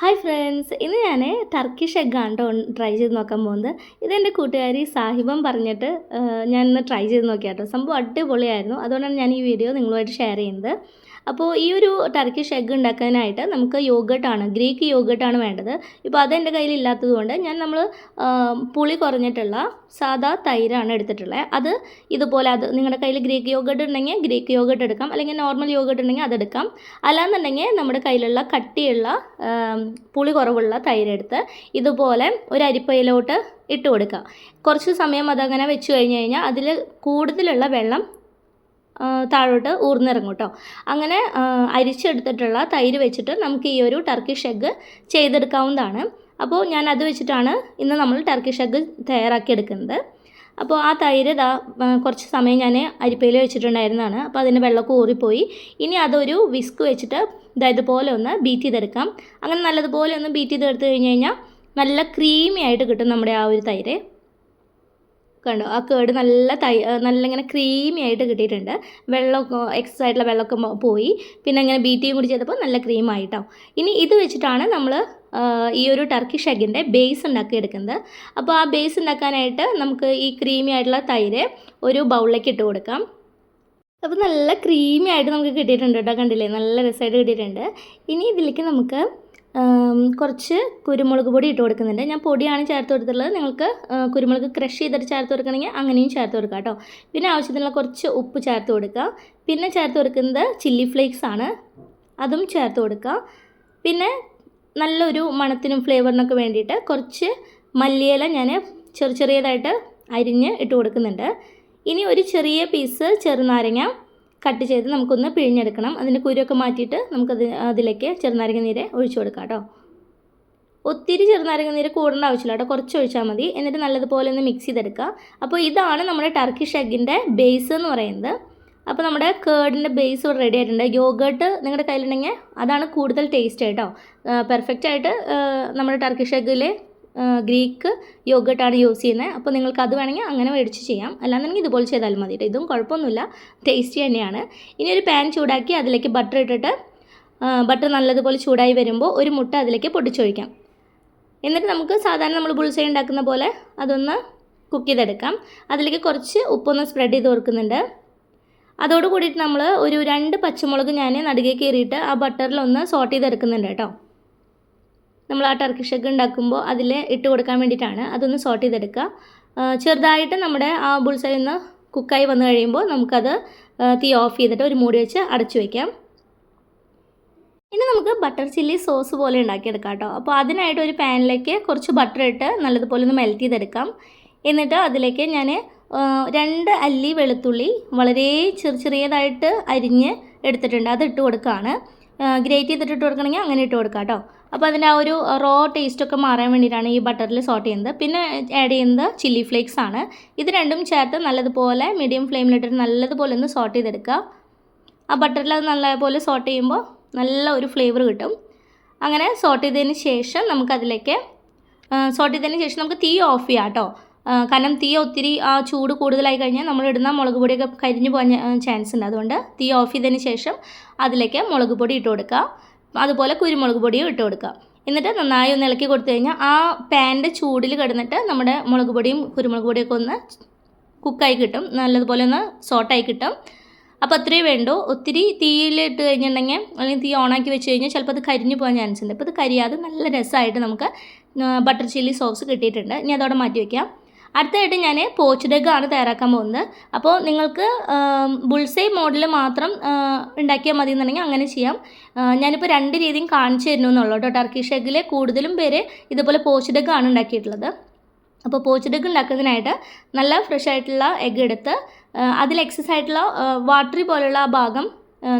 Hi friends, ഇന്ന് ഞാൻ Turkish എഗ്ഗാണ് ട്ടോ ട്രൈ ചെയ്ത് നോക്കാൻ പോകുന്നത്. ഇതെൻ്റെ കൂട്ടുകാരി സാഹിബം പറഞ്ഞിട്ട് ഞാൻ ഇന്ന് ട്രൈ ചെയ്ത് നോക്കിയാട്ടോ. സംഭവം അടിപൊളിയായിരുന്നു. അതുകൊണ്ടാണ് ഞാൻ ഈ വീഡിയോ നിങ്ങളുമായിട്ട് ഷെയർ ചെയ്യുന്നത്. അപ്പോൾ ഈ ഒരു ടർക്കിഷ് എഗ്ഗ് ഉണ്ടാക്കാനായിട്ട് നമുക്ക് യോഗട്ടാണ്, ഗ്രീക്ക് യോഗട്ടാണ് വേണ്ടത്. ഇപ്പോൾ അതെൻ്റെ കയ്യിലില്ലാത്തത് കൊണ്ട് നമ്മൾ പുളി കുറഞ്ഞിട്ടുള്ള സാദാ തൈരാണ് എടുത്തിട്ടുള്ളത്. അത് ഇതുപോലെ നിങ്ങളുടെ കയ്യിൽ ഗ്രീക്ക് യോഗട്ട് ഉണ്ടെങ്കിൽ ഗ്രീക്ക് യോഗട്ട് എടുക്കാം, അല്ലെങ്കിൽ നോർമൽ യോഗട്ട് ഉണ്ടെങ്കിൽ അതെടുക്കാം. അല്ലാന്നുണ്ടെങ്കിൽ നമ്മുടെ കയ്യിലുള്ള കട്ടിയുള്ള പുളി കുറവുള്ള തൈരെടുത്ത് ഇതുപോലെ ഒരു അരിപ്പയിലോട്ട് ഇട്ട് കൊടുക്കുക. കുറച്ച് സമയം അതങ്ങനെ വെച്ച് കഴിഞ്ഞ് കഴിഞ്ഞാൽ അതിൽ കൂടുതലുള്ള വെള്ളം താഴോട്ട് ഊർന്നിറങ്ങും കേട്ടോ. അങ്ങനെ അരിച്ചെടുത്തിട്ടുള്ള തൈര് വെച്ചിട്ട് നമുക്ക് ഈ ഒരു ടർക്കിഷ് എഗ്ഗ് ചെയ്തെടുക്കാവുന്നതാണ്. അപ്പോൾ ഞാൻ അത് വെച്ചിട്ടാണ് ഇന്ന് നമ്മൾ ടർക്കിഷ് എഗ്ഗ് തയ്യാറാക്കിയെടുക്കുന്നത്. അപ്പോൾ ആ തൈര് കുറച്ച് സമയം ഞാൻ അരിപ്പയിൽ വെച്ചിട്ടുണ്ടായിരുന്നതാണ്. അപ്പോൾ അതിൻ്റെ വെള്ളമൊക്കെ ഊറിപ്പോയി. ഇനി അതൊരു വിസ്ക് വെച്ചിട്ട് ഇതുപോലെ ഒന്ന് ബീറ്റ് ചെയ്തെടുക്കാം. അങ്ങനെ നല്ലതുപോലെ ഒന്ന് ബീറ്റ് ചെയ്തെടുത്ത് കഴിഞ്ഞ് കഴിഞ്ഞാൽ നല്ല ക്രീമി ആയിട്ട് കിട്ടും നമ്മുടെ ആ ഒരു തൈര്. കണ്ടോ, ആ കേട് നല്ല ഇങ്ങനെ ക്രീമി ആയിട്ട് കിട്ടിയിട്ടുണ്ട്. വെള്ളമൊക്കെ എക്സസ് ആയിട്ടുള്ള വെള്ളമൊക്കെ പോയി. പിന്നെ ഇങ്ങനെ ബീറ്റിയും കൂടി ചെയ്തപ്പോൾ നല്ല ക്രീമായിട്ടോ. ഇനി ഇത് വെച്ചിട്ടാണ് നമ്മൾ ഈ ഒരു ടർക്കിഷ് എഗ്ഗിൻ്റെ ബേസ് ഉണ്ടാക്കിയെടുക്കുന്നത്. അപ്പോൾ ആ ബേസ് ഉണ്ടാക്കാനായിട്ട് നമുക്ക് ഈ ക്രീമി ആയിട്ടുള്ള തൈര് ഒരു ബൗളിലേക്ക് ഇട്ട് കൊടുക്കാം. അപ്പോൾ നല്ല ക്രീമി ആയിട്ട് നമുക്ക് കിട്ടിയിട്ടുണ്ട് കേട്ടോ. കണ്ടില്ലേ, നല്ല രസമായിട്ട് കിട്ടിയിട്ടുണ്ട്. ഇനി ഇതിലേക്ക് നമുക്ക് കുറച്ച് കുരുമുളക് പൊടി ഇട്ട് കൊടുക്കുന്നുണ്ട്. ഞാൻ പൊടിയാണ് ചേർത്ത് കൊടുത്തിട്ടുള്ളത്. നിങ്ങൾക്ക് കുരുമുളക് ക്രഷ് ചെയ്തിട്ട് ചേർത്ത് കൊടുക്കണമെങ്കിൽ അങ്ങനെയും ചേർത്ത് കൊടുക്കുക കേട്ടോ. പിന്നെ ആവശ്യത്തിനുള്ള കുറച്ച് ഉപ്പ് ചേർത്ത് കൊടുക്കുക. പിന്നെ ചേർത്ത് കൊടുക്കുന്നത് ചില്ലി ഫ്ലേക്സ് ആണ്, അതും ചേർത്ത് കൊടുക്കുക. നല്ലൊരു മണത്തിനും ഫ്ലേവറിനൊക്കെ വേണ്ടിയിട്ട് കുറച്ച് മല്ലിയില ഞാൻ ചെറിയതായിട്ട് അരിഞ്ഞ് ഇട്ട് കൊടുക്കുന്നുണ്ട്. ഇനി ഒരു ചെറിയ പീസ് ചെറുനാരങ്ങ കട്ട് ചെയ്ത് നമുക്കൊന്ന് പിഴിഞ്ഞെടുക്കണം. അതിൻ്റെ കുരുവൊക്കെ മാറ്റിയിട്ട് അതിലേക്ക് ചെറുനാരങ്ങ നീര് ഒഴിച്ചു കൊടുക്കാം കേട്ടോ. ഒത്തിരി ചെറുനാരങ്ങ നീര് കൂടേണ്ട ആവശ്യമില്ല കേട്ടോ, കുറച്ച് ഒഴിച്ചാൽ മതി. എന്നിട്ട് നല്ലതുപോലെ ഒന്ന് മിക്സ് ചെയ്തെടുക്കുക. അപ്പോൾ ഇതാണ് നമ്മുടെ ടർക്കിഷ് എഗ്ഗിൻ്റെ ബേസ് എന്ന് പറയുന്നത്. അപ്പോൾ നമ്മുടെ കേർഡിൻ്റെ ബേസ് ഇവിടെ റെഡി ആയിട്ടുണ്ട്. യോഗട്ട് നിങ്ങളുടെ കയ്യിലുണ്ടെങ്കിൽ അതാണ് കൂടുതൽ ടേസ്റ്റ് കേട്ടോ. പെർഫെക്റ്റ് ആയിട്ട് നമ്മുടെ ടർക്കിഷ് എഗ്ഗിൽ ഗ്രീക്ക് യോഗട്ടാണ് യൂസ് ചെയ്യുന്നത്. അപ്പോൾ നിങ്ങൾക്ക് അത് വേണമെങ്കിൽ അങ്ങനെ മേടിച്ച് ചെയ്യാം, അല്ലാന്നുണ്ടെങ്കിൽ ഇതുപോലെ ചെയ്താലും മതി കേട്ടോ. ഇതും കുഴപ്പമൊന്നുമില്ല, ടേസ്റ്റി തന്നെയാണ്. ഇനി ഒരു പാൻ ചൂടാക്കി അതിലേക്ക് ബട്ടർ ഇട്ടിട്ട് ബട്ടർ നല്ലതുപോലെ ചൂടായി വരുമ്പോൾ ഒരു മുട്ട അതിലേക്ക് പൊട്ടിച്ചൊഴിക്കാം. എന്നിട്ട് നമുക്ക് സാധാരണ നമ്മൾ ബുൾസൈ ഉണ്ടാക്കുന്ന പോലെ അതൊന്ന് കുക്ക് ചെയ്തെടുക്കാം. അതിലേക്ക് കുറച്ച് ഉപ്പൊന്ന് സ്പ്രെഡ് ചെയ്ത് കൊടുക്കുന്നുണ്ട്. അതോട് കൂടിയിട്ട് നമ്മൾ ഒരു 2 പച്ചമുളക് ഞാൻ നടുകെ കീറിയിട്ട് ആ ബട്ടറിലൊന്ന് സോട്ട് ചെയ്തെടുക്കുന്നുണ്ട് കേട്ടോ. നമ്മൾ ആ ടർക്കിഷ് എഗ്ഗ് ഉണ്ടാക്കുമ്പോൾ അതിൽ ഇട്ട് കൊടുക്കാൻ വേണ്ടിയിട്ടാണ്. അതൊന്ന് സോട്ട് ചെയ്തെടുക്കുക. ചെറുതായിട്ട് നമ്മുടെ ആ ബുൾസൈ ഒന്ന് കുക്കായി വന്നു കഴിയുമ്പോൾ നമുക്കത് തീ ഓഫ് ചെയ്തിട്ട് ഒരു മൂടി വെച്ച് അടച്ചു വയ്ക്കാം. ഇനി നമുക്ക് ബട്ടർ ചില്ലി സോസ് പോലെ ഉണ്ടാക്കിയെടുക്കാം കേട്ടോ. അപ്പോൾ അതിനായിട്ട് ഒരു പാനിലേക്ക് കുറച്ച് ബട്ടർ ഇട്ട് നല്ലതുപോലെ ഒന്ന് മെൽറ്റ് ചെയ്തെടുക്കാം. എന്നിട്ട് അതിലേക്ക് ഞാൻ 2 അല്ലി വെളുത്തുള്ളി വളരെ ചെറിയതായിട്ട് അരിഞ്ഞ് എടുത്തിട്ടുണ്ട്. അത് ഇട്ട് കൊടുക്കുകയാണ്. ഗ്രേറ്റ് ചെയ്തിട്ട് ഇട്ട് കൊടുക്കണമെങ്കിൽ അങ്ങനെ ഇട്ട് കൊടുക്കാം കേട്ടോ. അപ്പോൾ അതിൻ്റെ ആ ഒരു റോ ടേസ്റ്റൊക്കെ മാറാൻ വേണ്ടിയിട്ടാണ് ഈ ബട്ടറിൽ സോട്ട് ചെയ്യുന്നത്. പിന്നെ ആഡ് ചെയ്യുന്നത് ചില്ലി ഫ്ലേക്സ് ആണ്. ഇത് രണ്ടും ചേർത്ത് നല്ലതുപോലെ മീഡിയം ഫ്ലെയിമിലിട്ടിട്ട് നല്ലതുപോലെ ഒന്ന് സോട്ട് ചെയ്തെടുക്കുക. ആ ബട്ടറിൽ അത് നല്ലപോലെ സോട്ട് ചെയ്യുമ്പോൾ നല്ല ഒരു ഫ്ലേവർ കിട്ടും. അങ്ങനെ സോട്ട് ചെയ്തതിന് ശേഷം നമുക്ക് തീ ഓഫ് ചെയ്യാം കേട്ടോ. കാരണം തീ ഒത്തിരി ആ ചൂട് കൂടുതലായി കഴിഞ്ഞാൽ നമ്മളിടുന്ന മുളക് പൊടിയൊക്കെ കരിഞ്ഞു പോകാൻ ചാൻസ് ഉണ്ട്. അതുകൊണ്ട് തീ ഓഫ് ചെയ്തതിന് ശേഷം അതിലേക്ക് മുളക് പൊടി ഇട്ട് കൊടുക്കുക. അതുപോലെ കുരുമുളക് പൊടിയും ഇട്ട് കൊടുക്കുക. എന്നിട്ട് നന്നായി ഒന്ന് ഇളക്കി കൊടുത്തു കഴിഞ്ഞാൽ ആ പാൻ്റെ ചൂടിൽ കിടന്നിട്ട് നമ്മുടെ മുളക് പൊടിയും കുരുമുളക് പൊടിയൊക്കെ ഒന്ന് കുക്കായി കിട്ടും, നല്ലതുപോലെ ഒന്ന് സോട്ടായി കിട്ടും. അപ്പോൾ അത്രയും വേണ്ടോ. ഒത്തിരി തീയിലിട്ട് കഴിഞ്ഞിട്ടുണ്ടെങ്കിൽ അല്ലെങ്കിൽ തീ ഓണാക്കി വെച്ച് കഴിഞ്ഞാൽ ചിലപ്പോൾ അത് കരിഞ്ഞു പോകാൻ ചാൻസ് ഉണ്ട്. അപ്പോൾ അത് കരിയാതെ നല്ല രസമായിട്ട് നമുക്ക് ബട്ടർ ചില്ലി സോസ് കിട്ടിയിട്ടുണ്ട്. ഇനി അതോടെ മാറ്റി വയ്ക്കാം. അടുത്തായിട്ട് ഞാൻ പോച്ച്ഡ് എഗ്ഗ് ആണ് തയ്യാറാക്കാൻ പോകുന്നത്. അപ്പോൾ നിങ്ങൾക്ക് ബുൾസൈ മോഡൽ മാത്രം ഉണ്ടാക്കിയാൽ മതി എന്നുണ്ടെങ്കിൽ അങ്ങനെ ചെയ്യാം. ഞാനിപ്പോൾ 2 രീതിയും കാണിച്ചു തരുന്നു എന്നുള്ളൂ കേട്ടോ. ടർക്കിഷ് എഗ്ഗിൽ കൂടുതലും പേര് ഇതുപോലെ പോച്ച്ഡ് എഗ്ഗ് ആണ് ഉണ്ടാക്കിയിട്ടുള്ളത്. അപ്പോൾ പോച്ച്ഡ് എഗ്ഗ് ഉണ്ടാക്കുന്നതിനായിട്ട് നല്ല ഫ്രഷ് ആയിട്ടുള്ള എഗ്ഗ് എടുത്ത് അതിൽ എക്സസ് ആയിട്ടുള്ള വാട്ടറി പോലുള്ള ആ ഭാഗം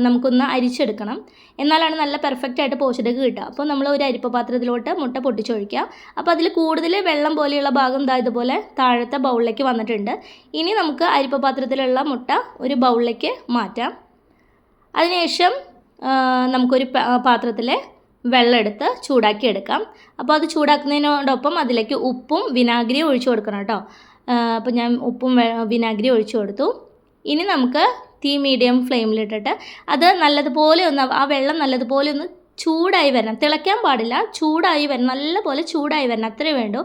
നമുക്കൊന്ന് അരിച്ചെടുക്കണം. എന്നാലാണ് നല്ല പെർഫെക്റ്റ് ആയിട്ട് പോച്ച്ഡ് എഗ്ഗ് കിട്ടുക. അപ്പോൾ നമ്മൾ ഒരു അരിപ്പ പാത്രത്തിലോട്ട് മുട്ട പൊട്ടിച്ചൊഴിക്കുക. അപ്പോൾ അതിൽ കൂടുതൽ വെള്ളം പോലെയുള്ള ഭാഗം ഇതുപോലെ താഴത്തെ ബൗളിലേക്ക് വന്നിട്ടുണ്ട്. ഇനി നമുക്ക് അരിപ്പ പാത്രത്തിലുള്ള മുട്ട ഒരു ബൗളിലേക്ക് മാറ്റാം. അതിനുശേഷം നമുക്കൊരു പാത്രത്തിൽ വെള്ളം എടുത്ത് ചൂടാക്കി എടുക്കാം. അപ്പോൾ അത് ചൂടാക്കുന്നതിനോടൊപ്പം അതിലേക്ക് ഉപ്പും വിനാഗിരിയും ഒഴിച്ചു കൊടുക്കണം കേട്ടോ. അപ്പോൾ ഞാൻ ഉപ്പും വിനാഗിരിയും ഒഴിച്ചു കൊടുത്തു. ഇനി നമുക്ക് തീ മീഡിയം ഫ്ലെയിമിലിട്ടിട്ട് അത് നല്ലതുപോലെ ഒന്ന് ആ വെള്ളം നല്ലതുപോലെ ഒന്ന് ചൂടായി വരണം, തിളയ്ക്കാൻ പാടില്ല, ചൂടായി വരണം, നല്ലപോലെ ചൂടായി വരണം, അത്രേ വേണ്ടൂ.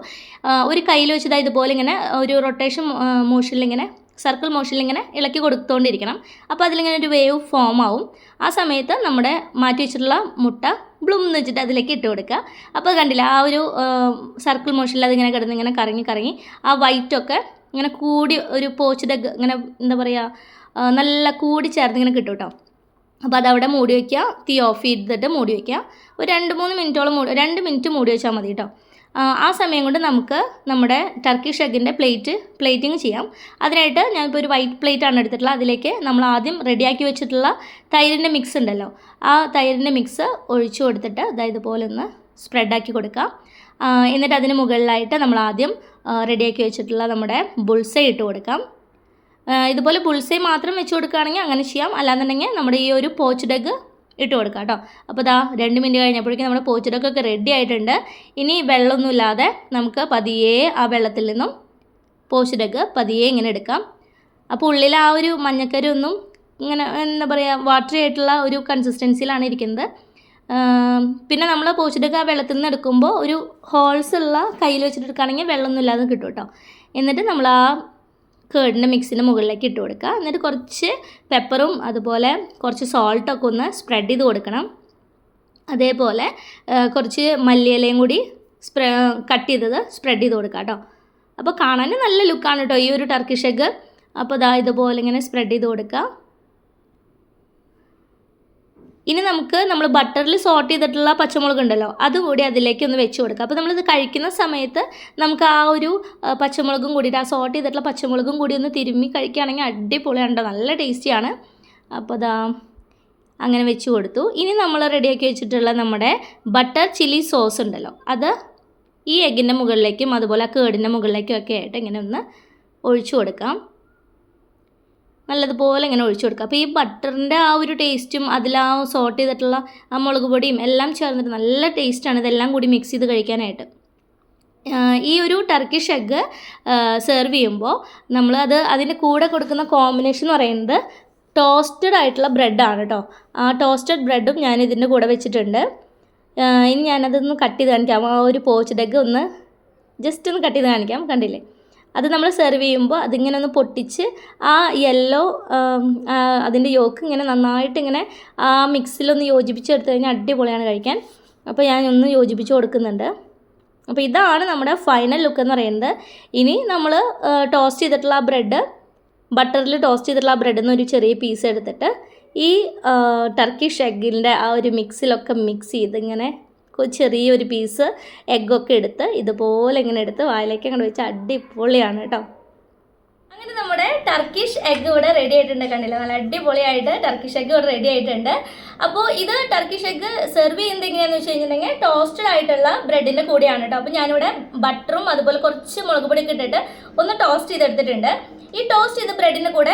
ഒരു കയ്യിൽ വെച്ചത് ഇതുപോലെ ഇങ്ങനെ ഒരു റൊട്ടേഷൻ മോഷനിൽ ഇങ്ങനെ സർക്കിൾ മോഷനിൽ ഇങ്ങനെ ഇളക്കി കൊടുത്തുകൊണ്ടിരിക്കണം. അപ്പോൾ അതിലിങ്ങനെ ഒരു വേവ് ഫോം ആവും. ആ സമയത്ത് നമ്മുടെ മാറ്റി വെച്ചിട്ടുള്ള മുട്ട ബ്ലൂം എന്ന് വെച്ചിട്ട് അതിലേക്ക് ഇട്ട് കൊടുക്കുക. അപ്പോൾ കണ്ടില്ല, ആ ഒരു സർക്കിൾ മോഷനിൽ അതിങ്ങനെ കിടന്ന് ഇങ്ങനെ കറങ്ങി കറങ്ങി ആ വൈറ്റൊക്കെ ഇങ്ങനെ കൂടി ഒരു പോച്ച്ഡ് എഗ്ഗ് ഇങ്ങനെ എന്താ പറയുക നല്ല കൂടി ചേർന്ന് ഇങ്ങനെ കിട്ടും കേട്ടോ. അപ്പോൾ അതവിടെ മൂടി വയ്ക്കുക, തീ ഓഫ് ചെയ്തിട്ട് മൂടി വയ്ക്കുക. ഒരു 2-3 മിനിറ്റോളം 2 മിനിറ്റ് മൂടി വെച്ചാൽ മതി കേട്ടോ. ആ സമയം കൊണ്ട് നമുക്ക് നമ്മുടെ ടർക്കിഷ് എഗ്ഗിൻ്റെ പ്ലേറ്റിങ് ചെയ്യാം. അതിനായിട്ട് ഞാനിപ്പോൾ ഒരു വൈറ്റ് പ്ലേറ്റാണ് എടുത്തിട്ടുള്ളത്. അതിലേക്ക് നമ്മൾ ആദ്യം റെഡിയാക്കി വെച്ചിട്ടുള്ള തൈരിൻ്റെ മിക്സ് ഉണ്ടല്ലോ, ആ തൈരിൻ്റെ മിക്സ് ഒഴിച്ചു കൊടുത്തിട്ട് ഇതുപോലെ ഒന്ന് സ്പ്രെഡാക്കി കൊടുക്കാം. എന്നിട്ട് അതിന് മുകളിലായിട്ട് നമ്മൾ ആദ്യം റെഡിയാക്കി വെച്ചിട്ടുള്ള നമ്മുടെ ബുൾസൈ ഇട്ട് കൊടുക്കാം. ഇതുപോലെ ബുൾസൈ മാത്രം വെച്ച് കൊടുക്കുകയാണെങ്കിൽ അങ്ങനെ ചെയ്യാം, അല്ലാന്നുണ്ടെങ്കിൽ നമ്മുടെ ഈ ഒരു പോച്ച്ഡ് എഗ്ഗ് ഇട്ട് കൊടുക്കാം കേട്ടോ. അപ്പോൾ 2 മിനിറ്റ് കഴിഞ്ഞപ്പോഴേക്കും നമ്മുടെ പോച്ച്ഡ് എഗ്ഗ് ഒക്കെ റെഡി ആയിട്ടുണ്ട്. ഇനി വെള്ളമൊന്നുമില്ലാതെ നമുക്ക് പതിയെ ആ വെള്ളത്തിൽ നിന്നും പോച്ച്ഡ് എഗ്ഗ് പതിയെ ഇങ്ങനെ എടുക്കാം. അപ്പോൾ ഉള്ളിൽ ആ ഒരു മഞ്ഞക്കരി ഒന്നും ഇങ്ങനെ എന്താ പറയുക വാട്ടറി ആയിട്ടുള്ള ഒരു കൺസിസ്റ്റൻസിയിലാണ് ഇരിക്കുന്നത്. പിന്നെ നമ്മൾ പോച്ച്ഡ് എഗ്ഗ് ആ വെള്ളത്തിൽ നിന്ന് എടുക്കുമ്പോൾ ഒരു ഹോൾസ് ഉള്ള കയ്യിൽ വെച്ചിട്ട് എടുക്കുകയാണെങ്കിൽ വെള്ളമൊന്നും ഇല്ലാതെ കിട്ടും കേട്ടോ. എന്നിട്ട് നമ്മൾ ആ കേടിൻ്റെ മിക്സിൻ്റെ മുകളിലേക്ക് ഇട്ട് കൊടുക്കുക. എന്നിട്ട് കുറച്ച് പെപ്പറും അതുപോലെ കുറച്ച് സോൾട്ടൊക്കെ ഒന്ന് സ്പ്രെഡ് ചെയ്ത് കൊടുക്കണം. അതേപോലെ കുറച്ച് മല്ലിയിലയും കൂടി കട്ട് ചെയ്തത് സ്പ്രെഡ് ചെയ്ത് കൊടുക്കുക കേട്ടോ. അപ്പോൾ കാണാൻ നല്ല ലുക്കാണ് കേട്ടോ ഈ ഒരു ടർക്കിഷ് എഗ്ഗ്. അപ്പോൾ ഇതുപോലെ ഇങ്ങനെ സ്പ്രെഡ് ചെയ്ത് കൊടുക്കുക. ഇനി നമ്മൾ ബട്ടറിൽ സോട്ട് ചെയ്തിട്ടുള്ള പച്ചമുളക് ഉണ്ടല്ലോ, അതുകൂടി അതിലേക്ക് ഒന്ന് വെച്ച് കൊടുക്കുക. അപ്പോൾ നമ്മളിത് കഴിക്കുന്ന സമയത്ത് നമുക്ക് ആ ഒരു പച്ചമുളകും കൂടിയിട്ട് ആ സോട്ട് ചെയ്തിട്ടുള്ള പച്ചമുളകും കൂടി ഒന്ന് തിരുമ്മി കഴിക്കുകയാണെങ്കിൽ അടിപൊളിയാണ് കേട്ടോ, നല്ല ടേസ്റ്റിയാണ്. അപ്പോൾ അങ്ങനെ വെച്ച് കൊടുത്തു. ഇനി നമ്മൾ റെഡിയാക്കി വെച്ചിട്ടുള്ള നമ്മുടെ ബട്ടർ ചില്ലി സോസ് ഉണ്ടല്ലോ, അത് ഈ എഗ്ഗിൻ്റെ മുകളിലേക്കും അതുപോലെ ആ കേടിൻ്റെ മുകളിലേക്കും ഒക്കെ ആയിട്ട് ഇങ്ങനെ ഒന്ന് ഒഴിച്ചു കൊടുക്കാം. നല്ലതുപോലെ ഇങ്ങനെ ഒഴിച്ചു കൊടുക്കുക. അപ്പോൾ ഈ ബട്ടറിൻ്റെ ആ ഒരു ടേസ്റ്റും അതിൽ ആ സോട്ട് ചെയ്തിട്ടുള്ള ആ മുളക് പൊടിയും എല്ലാം ചേർന്നിട്ട് നല്ല ടേസ്റ്റാണ് ഇതെല്ലാം കൂടി മിക്സ് ചെയ്ത് കഴിക്കാനായിട്ട്. ഈ ഒരു ടർക്കിഷ് എഗ്ഗ് സെർവ് ചെയ്യുമ്പോൾ അതിൻ്റെ കൂടെ കൊടുക്കുന്ന കോമ്പിനേഷൻ എന്ന് പറയുന്നത് ടോസ്റ്റഡ് ആയിട്ടുള്ള ബ്രെഡാണ് കേട്ടോ. ആ ടോസ്റ്റഡ് ബ്രെഡും ഞാൻ ഇതിൻ്റെ കൂടെ വെച്ചിട്ടുണ്ട്. ഇനി ഞാനതൊന്ന് കട്ട് ചെയ്ത് കാണിക്കാം. ആ ഒരു പോച്ച്ഡ് എഗ്ഗ് ഒന്ന് ജസ്റ്റ് ഒന്ന് കട്ട് ചെയ്ത് കാണിക്കാം. കണ്ടില്ലേ, അത് നമ്മൾ സെർവ് ചെയ്യുമ്പോൾ അതിങ്ങനെ ഒന്ന് പൊട്ടിച്ച് ആ യെല്ലോ അതിൻ്റെ യോക്ക് ഇങ്ങനെ നന്നായിട്ട് ഇങ്ങനെ ആ മിക്സിലൊന്ന് യോജിപ്പിച്ചെടുത്ത് കഴിഞ്ഞാൽ അടിപൊളിയാണ് കഴിക്കാൻ. അപ്പോൾ ഞാനൊന്ന് യോജിപ്പിച്ച് കൊടുക്കുന്നുണ്ട്. അപ്പോൾ ഇതാണ് നമ്മുടെ ഫൈനൽ ലുക്ക് എന്ന് പറയുന്നത്. ഇനി നമ്മൾ ടോസ്റ്റ് ചെയ്തിട്ടുള്ള ആ ബ്രെഡ്, ബട്ടറിൽ ടോസ്റ്റ് ചെയ്തിട്ടുള്ള ആ ബ്രെഡിൽ നിന്ന് ഒരു ചെറിയ പീസ് എടുത്തിട്ട് ഈ ടർക്കിഷ് എഗ്ഗിൻ്റെ ആ ഒരു മിക്സിലൊക്കെ മിക്സ് ചെയ്ത് ഇങ്ങനെ ചെറിയൊരു പീസ് എഗ്ഗൊക്കെ എടുത്ത് ഇതുപോലെ ഇങ്ങനെ എടുത്ത് വായിലേക്ക് അങ്ങോട്ട് വെച്ച് അടിപൊളിയാണ് കേട്ടോ. അങ്ങനെ നമ്മുടെ ടർക്കിഷ് എഗ്ഗ് ഇവിടെ റെഡി ആയിട്ടുണ്ട്. കണ്ടില്ല, നല്ല അടിപൊളിയായിട്ട് ടർക്കിഷ് എഗ്ഗ് ഇവിടെ റെഡി ആയിട്ടുണ്ട്. അപ്പോൾ ഇത് ടർക്കിഷ് എഗ്ഗ് സെർവ് ചെയ്യുന്നത് എങ്ങനെയാണെന്ന് വെച്ച് കഴിഞ്ഞിട്ടുണ്ടെങ്കിൽ ടോസ്റ്റഡ് ആയിട്ടുള്ള ബ്രെഡിൻ്റെ കൂടെയാണ് കേട്ടോ. അപ്പോൾ ഞാനിവിടെ ബട്ടറും അതുപോലെ കുറച്ച് മുളക് പൊടിയൊക്കെ ഇട്ടിട്ട് ഒന്ന് ടോസ്റ്റ് ചെയ്തെടുത്തിട്ടുണ്ട്. ഈ ടോസ്റ്റ് ചെയ്ത ബ്രെഡിൻ്റെ കൂടെ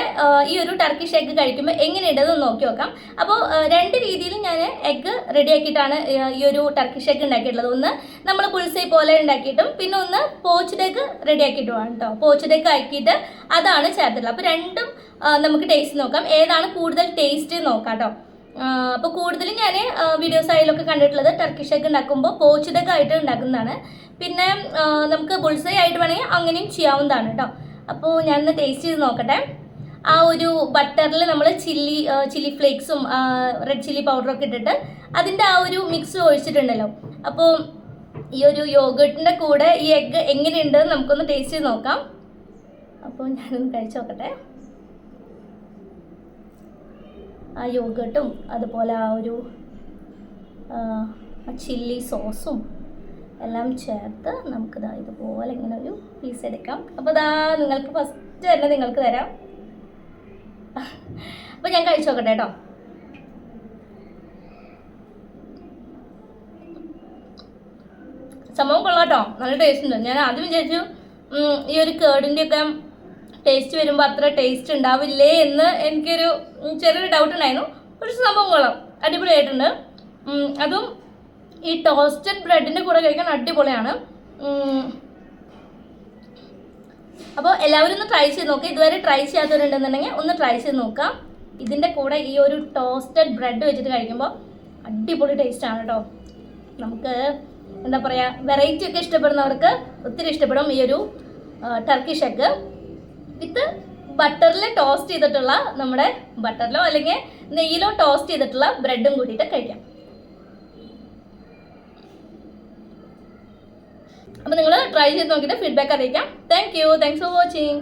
ഈ ഒരു ടർക്കിഷ് എഗ്ഗ് കഴിക്കുമ്പോൾ എങ്ങനെയുണ്ടെന്ന് നോക്കി നോക്കാം. അപ്പോൾ 2 രീതിയിൽ ഞാൻ എഗ്ഗ് റെഡിയാക്കിയിട്ടാണ് ഈ ഒരു ടർക്കിഷ് എഗ്ഗ് ഉണ്ടാക്കിയിട്ടുള്ളത്. ഒന്ന് നമ്മൾ പുൾസൈ പോലെ ഉണ്ടാക്കിയിട്ടും പിന്നെ ഒന്ന് പോച്ച്ഡ് എഗ്ഗ് റെഡിയാക്കിയിട്ടുമാണ് കേട്ടോ. പോച്ച്ഡ് എഗ്ഗ് ആക്കിയിട്ട് അതാണ് ചേർത്തിട്ടുള്ളത്. അപ്പോൾ രണ്ടും നമുക്ക് ടേസ്റ്റ് നോക്കാം, ഏതാണ് കൂടുതൽ ടേസ്റ്റ് നോക്കാം കേട്ടോ. അപ്പോൾ കൂടുതലും ഞാൻ വീഡിയോസ് ആയാലൊക്കെ കണ്ടിട്ടുള്ളത് ടർക്കിഷ് എഗ്ഗ് ഉണ്ടാക്കുമ്പോൾ പോച്ച്ഡ് എഗ്ഗ് ആയിട്ട് ഉണ്ടാക്കുന്നതാണ്. പിന്നെ നമുക്ക് ബുൾസൈ ആയിട്ട് വേണമെങ്കിൽ അങ്ങനെയും ചെയ്യാവുന്നതാണ് കേട്ടോ. അപ്പോൾ ഞാനൊന്ന് ടേസ്റ്റ് ചെയ്ത് നോക്കട്ടെ. ആ ഒരു ബട്ടറിൽ നമ്മൾ ചില്ലി ഫ്ലേക്സും റെഡ് ചില്ലി പൗഡറൊക്കെ ഇട്ടിട്ട് അതിൻ്റെ ആ ഒരു മിക്സ് ഒഴിച്ചിട്ടുണ്ടല്ലോ. അപ്പോൾ ഈ ഒരു യോഗട്ടിൻ്റെ കൂടെ ഈ എഗ്ഗ് എങ്ങനെയുണ്ടെന്ന് നമുക്കൊന്ന് ടേസ്റ്റ് ചെയ്ത് നോക്കാം. അപ്പോൾ ഞാനൊന്ന് കഴിച്ച് നോക്കട്ടെ. ആ യോഗട്ടും അതുപോലെ ആ ഒരു ചില്ലി സോസും എല്ലാം ചേർത്ത് നമുക്കിതാ ഇതുപോലെ ഇങ്ങനെ ഒരു പീസ് എടുക്കാം. അപ്പോൾ നിങ്ങൾക്ക് ഫസ്റ്റ് തന്നെ നിങ്ങൾക്ക് തരാം. അപ്പോൾ ഞാൻ കഴിച്ചു നോക്കട്ടെ കേട്ടോ. സംഭവം കൊള്ളാട്ടോ, നല്ല ടേസ്റ്റ് ഉണ്ട്. ഞാൻ ആദ്യം വിചാരിച്ചു ഈ ഒരു കേടിൻ്റെയൊക്കെ ടേസ്റ്റ് വരുമ്പോൾ അത്ര ടേസ്റ്റ് ഉണ്ടാവില്ലേ എന്ന് എനിക്കൊരു ചെറിയൊരു ഡൗട്ട് ഉണ്ടായിരുന്നു. പക്ഷെ സംഭവം കൊള്ളാം, അടിപൊളിയായിട്ടുണ്ട്. അതും ഈ ടോസ്റ്റഡ് ബ്രെഡിൻ്റെ കൂടെ കഴിക്കാൻ അടിപൊളിയാണ്. അപ്പോൾ എല്ലാവരും ഒന്ന് ട്രൈ ചെയ്ത് നോക്കുക. ഇതുവരെ ട്രൈ ചെയ്യാത്തവരുണ്ടെന്നുണ്ടെങ്കിൽ ഒന്ന് ട്രൈ ചെയ്ത് നോക്കാം. ഇതിൻ്റെ കൂടെ ഈ ഒരു ടോസ്റ്റഡ് ബ്രെഡ് വെച്ചിട്ട് കഴിക്കുമ്പോൾ അടിപൊളി ടേസ്റ്റാണ് കേട്ടോ. നമുക്ക് എന്താ പറയുക, വെറൈറ്റി ഒക്കെ ഇഷ്ടപ്പെടുന്നവർക്ക് ഒത്തിരി ഇഷ്ടപ്പെടും ഈ ഒരു ടർക്കിഷ് എഗ്ഗ് വിത്ത് ബട്ടറിൽ ടോസ്റ്റ് ചെയ്തിട്ടുള്ള, നമ്മുടെ ബട്ടറിലോ അല്ലെങ്കിൽ നെയ്യിലോ ടോസ്റ്റ് ചെയ്തിട്ടുള്ള ബ്രെഡും കൂട്ടിയിട്ട് കഴിക്കാം. അപ്പോൾ നിങ്ങൾ ട്രൈ ചെയ്ത് നോക്കിയിട്ട് ഫീഡ്ബാക്ക് അറിയിക്കാം. Thanks for watching.